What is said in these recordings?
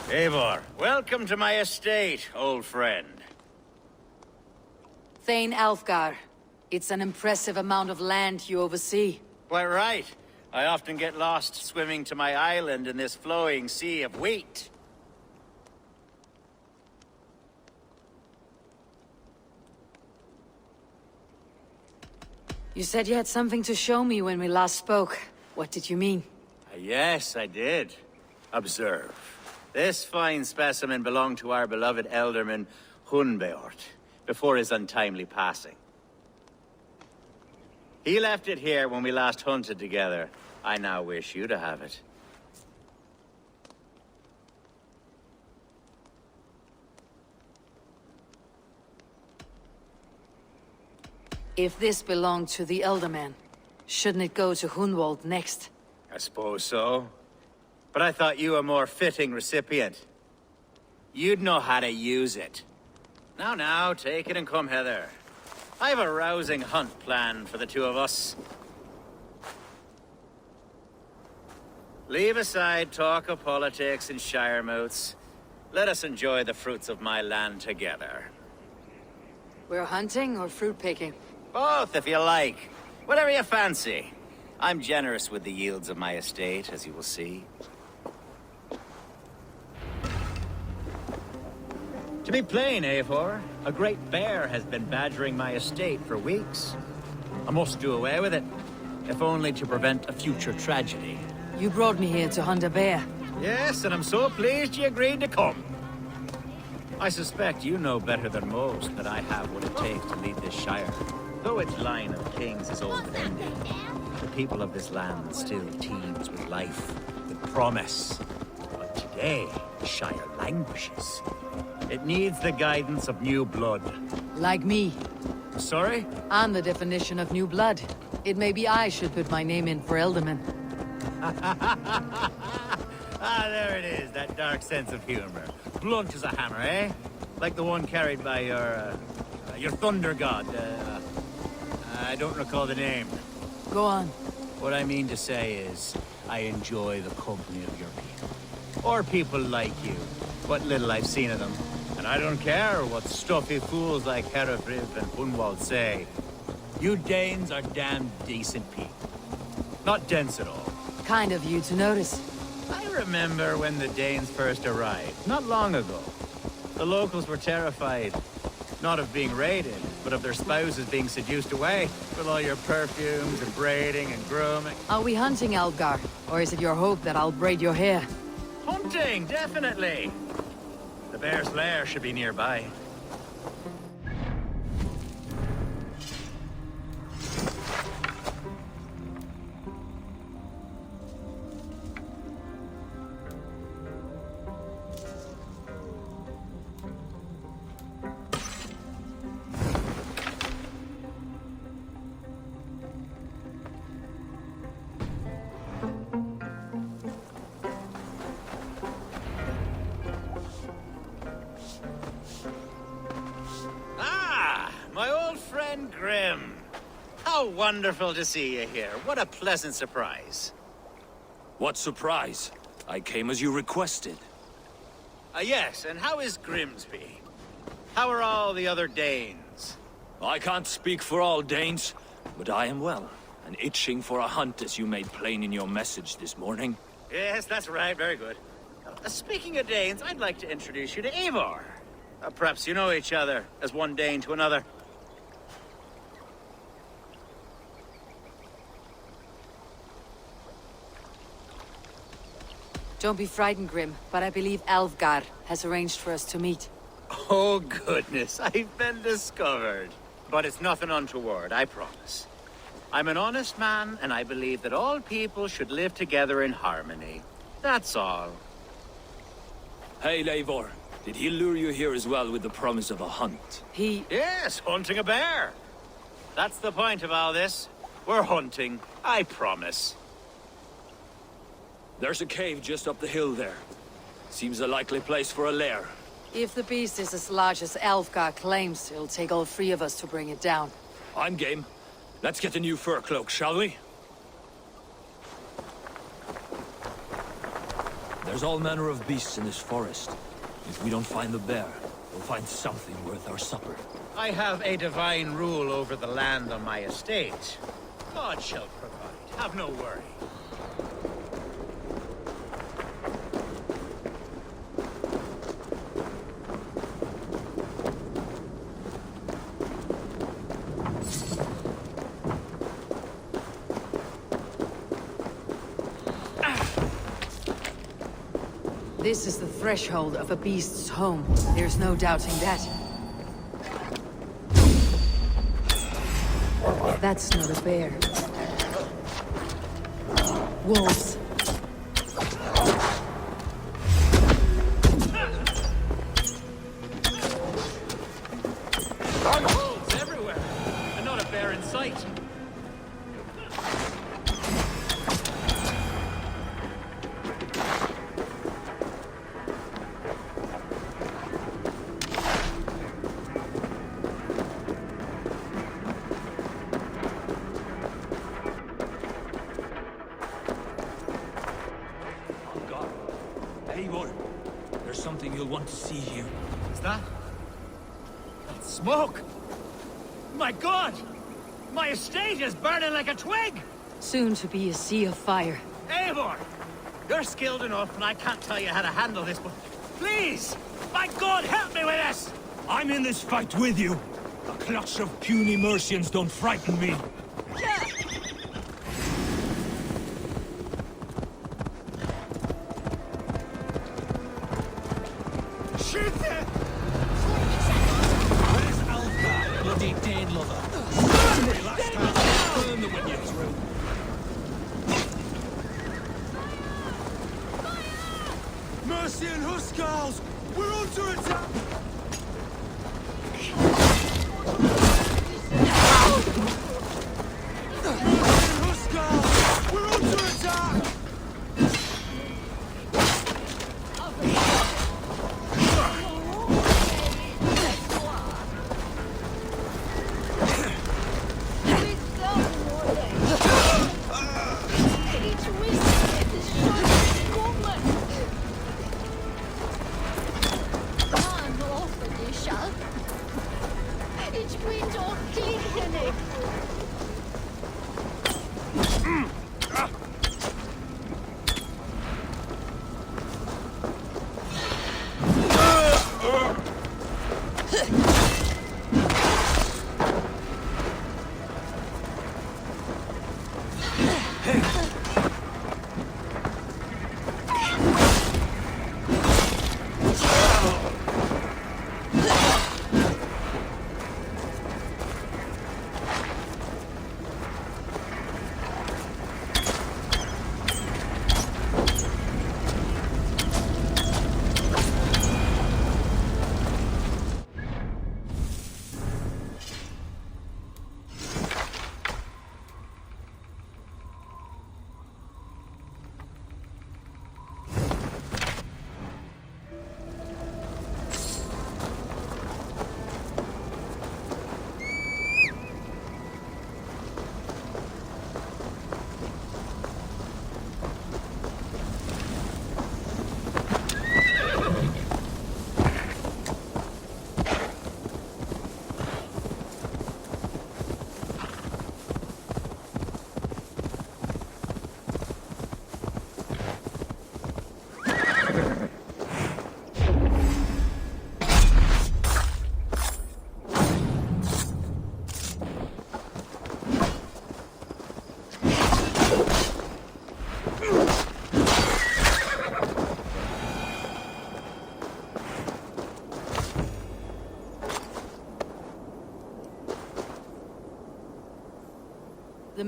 Eivor, welcome to my estate, old friend. Thane Alfgar. It's an impressive amount of land you oversee. Quite right. I often get lost swimming to my island in this flowing sea of wheat. You said you had something to show me when we last spoke. What did you mean? Yes, I did. Observe. This fine specimen belonged to our beloved elderman, Hunbeort, before his untimely passing. He left it here when we last hunted together. I now wish you to have it. If this belonged to the Elderman, shouldn't it go to Hunwald next? I suppose so. But I thought you a more fitting recipient. You'd know how to use it. Now, take it and come hither. I have a rousing hunt planned for the two of us. Leave aside talk of politics and shire moats. Let us enjoy the fruits of my land together. We're hunting or fruit picking? Both, if you like. Whatever you fancy. I'm generous with the yields of my estate, as you will see. To be plain, Eivor, a great bear has been badgering my estate for weeks. I must do away with it, if only to prevent a future tragedy. You brought me here to hunt a bear. Yes, and I'm so pleased you agreed to come. I suspect you know better than most that I have what it takes to lead this shire. Though its line of kings is old and ended, the people of this land still teems with life, with promise. But today, the shire languishes. It needs the guidance of new blood. Like me. Sorry? I'm the definition of new blood. It may be I should put my name in for Elderman. There it is, that dark sense of humor. Blunt as a hammer, eh? Like the one carried by your thunder god. I don't recall the name. Go on. What I mean to say is, I enjoy the company of your people. Or people like you. What little I've seen of them. And I don't care what stuffy fools like Herefriv and Hunwald say. You Danes are damn decent people. Not dense at all. Kind of you to notice. I remember when the Danes first arrived, not long ago. The locals were terrified. Not of being raided, but of their spouses being seduced away. With all your perfumes and braiding and grooming. Are we hunting, Algar? Or is it your hope that I'll braid your hair? Hunting, definitely! The bear's lair should be nearby. My old friend Grim. How wonderful to see you here. What a pleasant surprise. What surprise? I came as you requested. Yes, and how is Grimsby? How are all the other Danes? I can't speak for all Danes, but I am well, and itching for a hunt as you made plain in your message this morning. Yes, that's right. Very good. Speaking of Danes, I'd like to introduce you to Eivor. Perhaps you know each other, as one Dane to another. Don't be frightened, Grim, but I believe Alvgar has arranged for us to meet. Oh, goodness, I've been discovered. But it's nothing untoward, I promise. I'm an honest man, and I believe that all people should live together in harmony. That's all. Hey, Eivor. Did he lure you here as well with the promise of a hunt? Yes, hunting a bear. That's the point of all this. We're hunting, I promise. There's a cave just up the hill there. Seems a likely place for a lair. If the beast is as large as Alvgar claims, it'll take all three of us to bring it down. I'm game. Let's get the new fur cloak, shall we? There's all manner of beasts in this forest. If we don't find the bear, we'll find something worth our supper. I have a divine rule over the land on my estate. God shall provide. Have no worry. This is the threshold of a beast's home. There's no doubting that. That's not a bear. Wolves. Wolves everywhere, and not a bear in sight. Eivor, there's something you'll want to see here. Is that? That's smoke! My God! My estate is burning like a twig! Soon to be a sea of fire. Eivor! You're skilled enough, and I can't tell you how to handle this, but please! My God, help me with this! I'm in this fight with you. A clutch of puny Mercians don't frighten me. Shoot it! Where's Alka, bloody Dane lover? Last time, burn the wind through. Mercian Huskarls! We're under attack! Mercian Huskarls! We're under attack!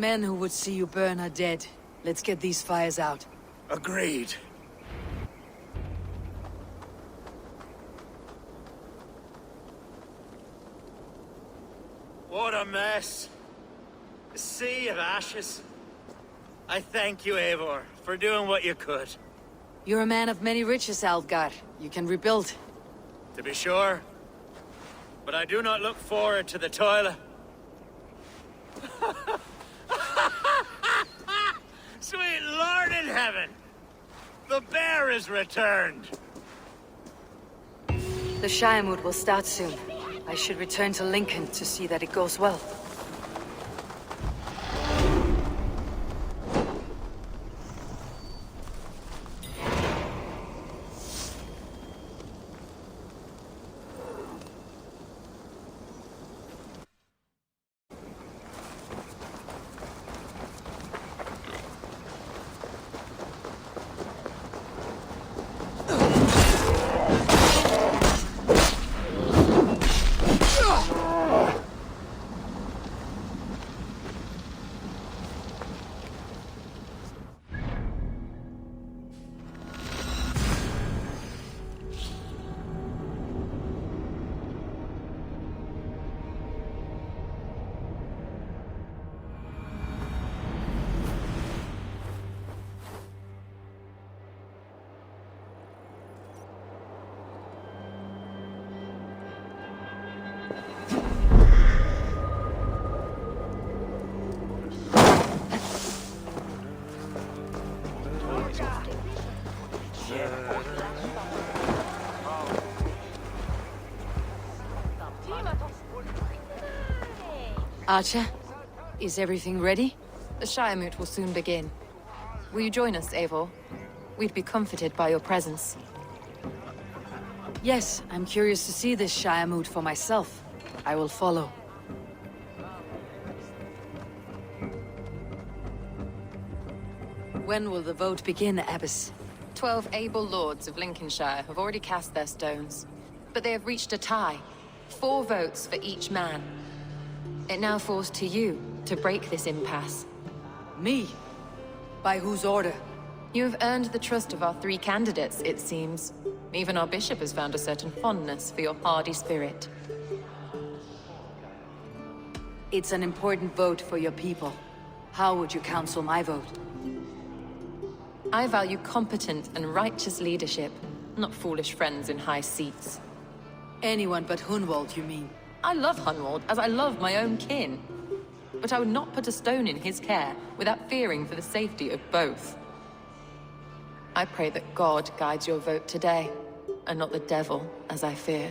men who would see you burn are dead. Let's get these fires out. Agreed. What a mess. A sea of ashes. I thank you, Eivor, for doing what you could. You're a man of many riches, Alfgar. You can rebuild. To be sure. But I do not look forward to the toilet. Sweet Lord in heaven! The bear is returned! The Shiremood will start soon. I should return to Lincoln to see that it goes well. Archer, is everything ready? The Shiremoot will soon begin. Will you join us, Eivor? We'd be comforted by your presence. Yes, I'm curious to see this Shiremoot for myself. I will follow. When will the vote begin, Abbess? 12 able lords of Lincolnshire have already cast their stones, but they have reached a tie. 4 votes for each man. It now falls to you to break this impasse. Me? By whose order? You have earned the trust of our 3 candidates, it seems. Even our bishop has found a certain fondness for your hardy spirit. It's an important vote for your people. How would you counsel my vote? I value competent and righteous leadership, not foolish friends in high seats. Anyone but Hunwald, you mean? I love Hunwald as I love my own kin. But I would not put a stone in his care without fearing for the safety of both. I pray that God guides your vote today, and not the devil, as I fear.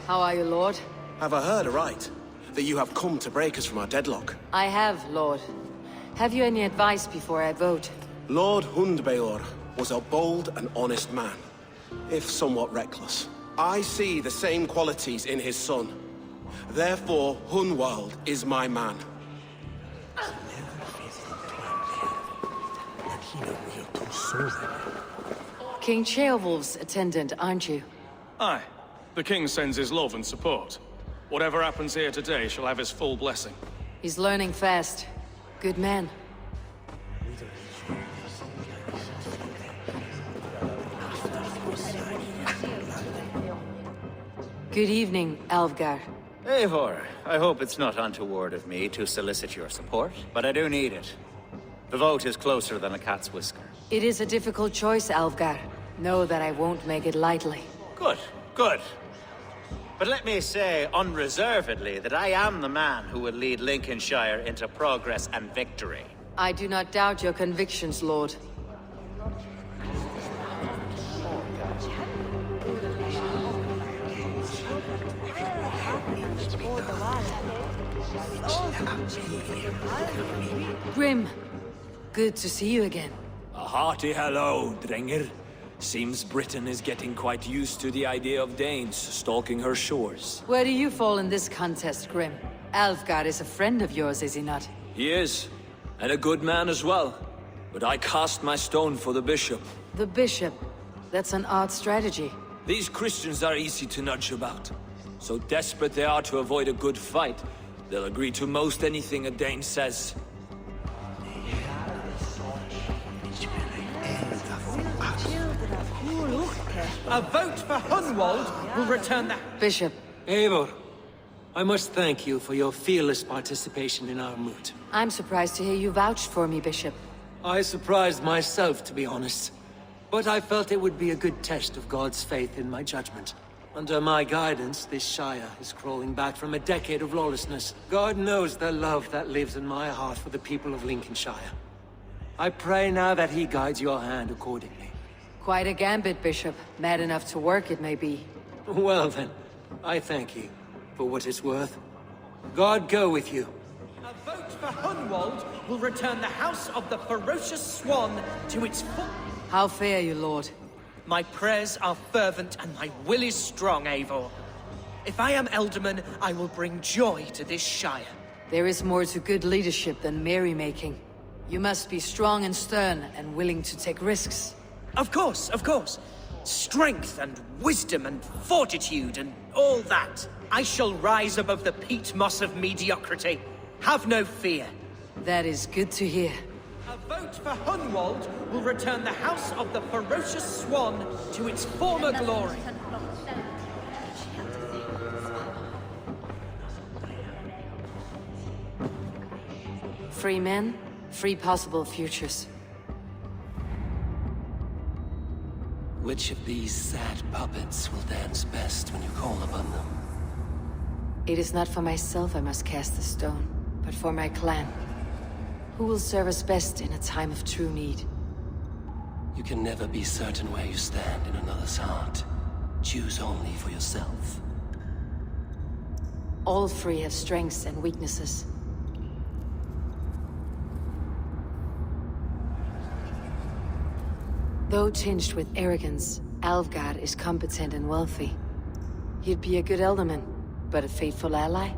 How are you, Lord? Have I heard aright? That you have come to break us from our deadlock? I have, Lord. Have you any advice before I vote? Lord Hundbeor was a bold and honest man, if somewhat reckless. I see the same qualities in his son. Therefore, Hunwald is my man. King Ceolwulf's attendant, aren't you? Aye. The king sends his love and support. Whatever happens here today shall have his full blessing. He's learning fast. Good man. Good evening, Alfgar. Eivor, I hope it's not untoward of me to solicit your support, but I do need it. The vote is closer than a cat's whisker. It is a difficult choice, Alfgar. Know that I won't make it lightly. Good, good. But let me say unreservedly that I am the man who will lead Lincolnshire into progress and victory. I do not doubt your convictions, Lord. Grim, good to see you again. A hearty hello, Drenger. Seems Britain is getting quite used to the idea of Danes stalking her shores. Where do you fall in this contest, Grim? Alfgar is a friend of yours, is he not? He is, and a good man as well. But I cast my stone for the bishop. The bishop? That's an odd strategy. These Christians are easy to nudge about. So desperate they are to avoid a good fight, they'll agree to most anything a Dane says. A vote for Hunwald will return the... Bishop, Eivor, I must thank you for your fearless participation in our moot. I'm surprised to hear you vouched for me, Bishop. I surprised myself, to be honest. But I felt it would be a good test of God's faith in my judgment. Under my guidance, this Shire is crawling back from a decade of lawlessness. God knows the love that lives in my heart for the people of Lincolnshire. I pray now that he guides your hand accordingly. Quite a gambit, Bishop. Mad enough to work, it may be. Well then, I thank you for what it's worth. God go with you. A vote for Hunwald will return the House of the Ferocious Swan to its full... How fare you, Lord? My prayers are fervent and my will is strong, Eivor. If I am Elderman, I will bring joy to this Shire. There is more to good leadership than merrymaking. You must be strong and stern and willing to take risks. Of course, of course. Strength and wisdom and fortitude and all that. I shall rise above the peat moss of mediocrity. Have no fear. That is good to hear. A vote for Hunwald will return the House of the Ferocious Swan to its former glory. Free men, free possible futures. Which of these sad puppets will dance best when you call upon them? It is not for myself I must cast the stone, but for my clan. Who will serve us best in a time of true need? You can never be certain where you stand in another's heart. Choose only for yourself. All three have strengths and weaknesses. Though tinged with arrogance, Alfgard is competent and wealthy. He'd be a good Elderman, but a faithful ally?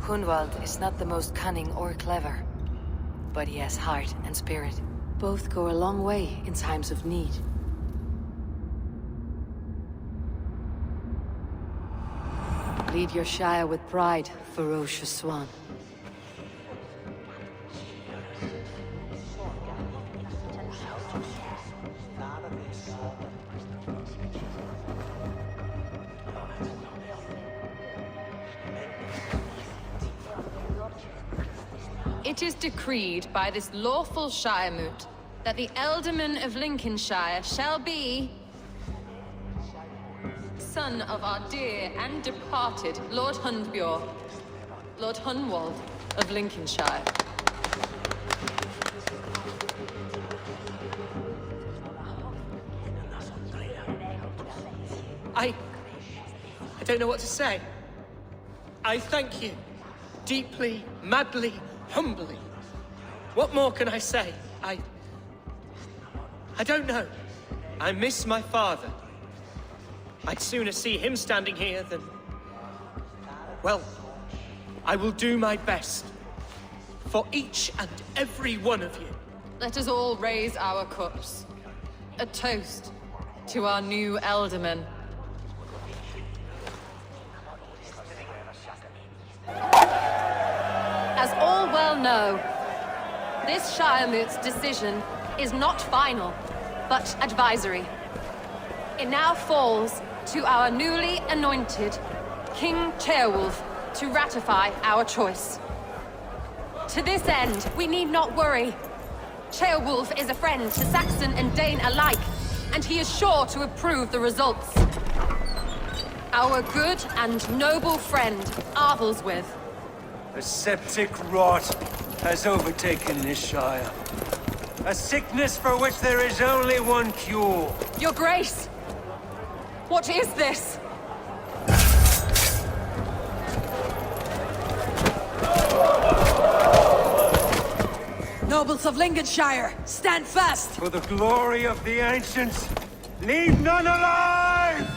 Hunwald is not the most cunning or clever, but he has heart and spirit. Both go a long way in times of need. Lead your Shire with pride, ferocious swan. It is decreed by this lawful Shire moot that the Elderman of Lincolnshire shall be son of our dear and departed Lord Hundbjorn, Lord Hunwald of Lincolnshire. I don't know what to say. I thank you. Deeply, madly, humbly. What more can I say? I don't know. I miss my father. I'd sooner see him standing here than... Well, I will do my best. For each and every one of you. Let us all raise our cups. A toast to our new Elderman. As all well know, this Shire moot's decision is not final, but advisory. It now falls to our newly anointed King Ceolwulf to ratify our choice. To this end, we need not worry. Ceolwulf is a friend to Saxon and Dane alike, and he is sure to approve the results. Our good and noble friend, Arthelswith. A septic rot has overtaken this Shire. A sickness for which there is only one cure. Your Grace! What is this? Nobles of Lincolnshire, stand fast! For the glory of the ancients, leave none alive!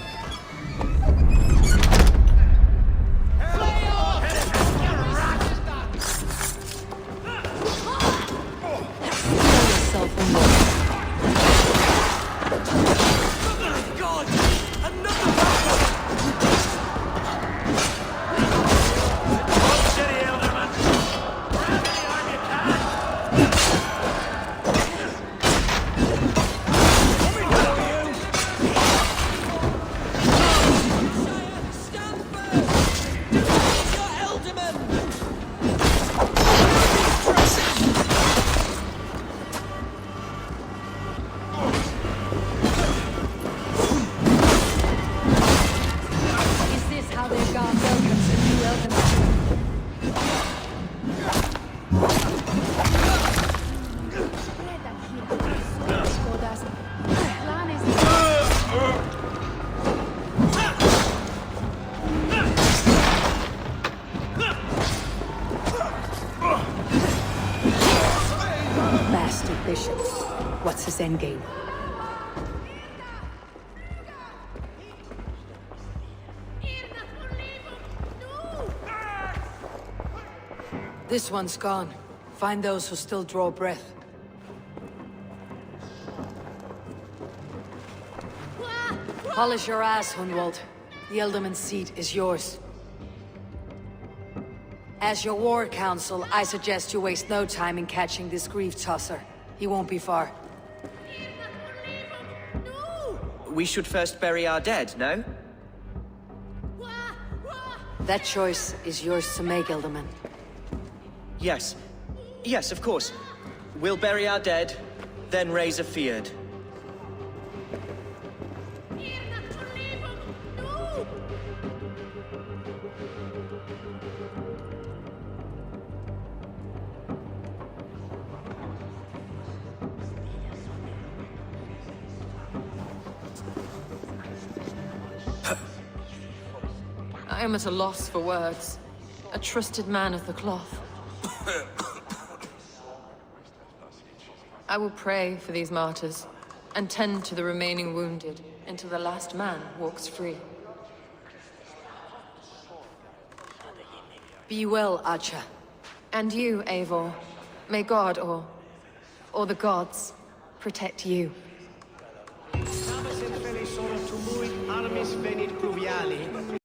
endgame. This one's gone. Find those who still draw breath. Polish your ass, Hunwald. The Ealdorman's seat is yours. As your war council, I suggest you waste no time in catching this grief-tosser. He won't be far. We should first bury our dead, no? That choice is yours to make, Ealdorman. Yes. Yes, of course. We'll bury our dead, then raise a feared. I am at a loss for words. A trusted man of the cloth. I will pray for these martyrs, and tend to the remaining wounded, until the last man walks free. Be well, Archer. And you, Eivor. May God, or the gods, protect you. Armis venit pluviali.